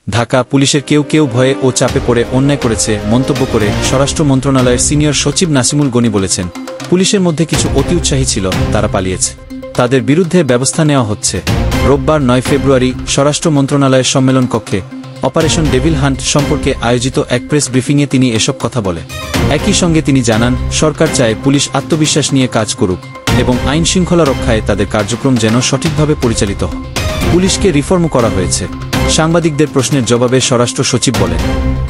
ঢাকা পুলিশের কেউ কেউ ভয়ে ও চাপে পড়ে অন্যায় করেছে মন্তব্য করে স্বরাষ্ট্র মন্ত্রণালয়ের সিনিয়র সচিব নাসিমুল গনি বলেছেন, পুলিশের মধ্যে কিছু অতি উৎসাহী ছিল, তারা পালিয়েছে, তাদের বিরুদ্ধে ব্যবস্থা নেওয়া হচ্ছে। রোববার 9 ফেব্রুয়ারি স্বরাষ্ট্র মন্ত্রণালয়ের সম্মেলন কক্ষে অপারেশন ডেভিল হান্ট সম্পর্কে আয়োজিত এক প্রেস ব্রিফিংয়ে তিনি এসব কথা বলে। একই সঙ্গে তিনি জানান, সরকার চায় পুলিশ আত্মবিশ্বাস নিয়ে কাজ করুক এবং আইন শৃঙ্খলা রক্ষায় তাদের কার্যক্রম যেন সঠিকভাবে পরিচালিত হয়। পুলিশকে রিফর্ম করা হয়েছে। সাংবাদিকদের প্রশ্নের জবাবে স্বরাষ্ট্র সচিব বলেন,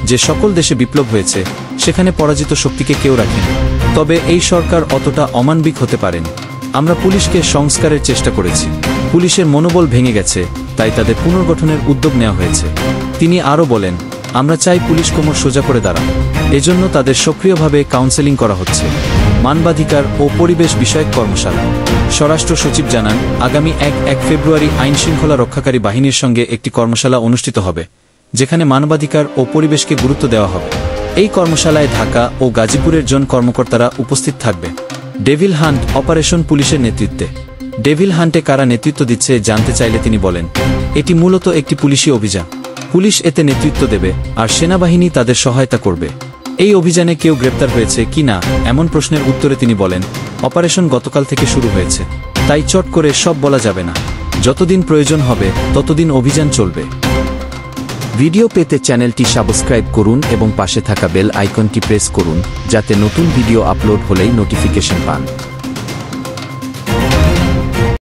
যে সকল দেশে বিপ্লব হয়েছে সেখানে পরাজিত শক্তিকে কেউ রাখেনি, তবে এই সরকার অতটা অমানবিক হতে পারেনি। আমরা পুলিশকে সংস্কারের চেষ্টা করেছি, পুলিশের মনোবল ভেঙে গেছে, তাই তাদের পুনর্গঠনের উদ্যোগ নেওয়া হয়েছে। তিনি আরও বলেন, আমরা চাই পুলিশ কোমর সোজা করে দাঁড়ান, এজন্য তাদের সক্রিয়ভাবে কাউন্সেলিং করা হচ্ছে। মানবাধিকার ও পরিবেশ বিষয়ক কর্মশালা। স্বরাষ্ট্র সচিব জানান, আগামী 1 ফেব্রুয়ারি আইন শৃঙ্খলা রক্ষাকারী বাহিনীর সঙ্গে একটি কর্মশালা অনুষ্ঠিত হবে, যেখানে মানবাধিকার ও পরিবেশকে গুরুত্ব দেওয়া হবে। এই কর্মশালায় ঢাকা ও গাজীপুরের জন কর্মকর্তারা উপস্থিত থাকবে। ডেভিল হান্ট অপারেশন পুলিশের নেতৃত্বে। ডেভিল হান্টে কারা নেতৃত্ব দিচ্ছে জানতে চাইলে তিনি বলেন, এটি মূলত একটি পুলিশি অভিযান, পুলিশ এতে নেতৃত্ব দেবে আর সেনাবাহিনী তাদের সহায়তা করবে। এই অভিযানে কেউ গ্রেপ্তার হয়েছে কি না এমন প্রশ্নের উত্তরে তিনি বলেন, অপারেশন গতকাল থেকে শুরু হয়েছে, তাই চট করে সব বলা যাবে না, যতদিন প্রয়োজন হবে ততদিন অভিযান চলবে। ভিডিও পেতে চ্যানেলটি সাবস্ক্রাইব করুন এবং পাশে থাকা বেল আইকনটি প্রেস করুন, যাতে নতুন ভিডিও আপলোড হলেই নোটিফিকেশন পান।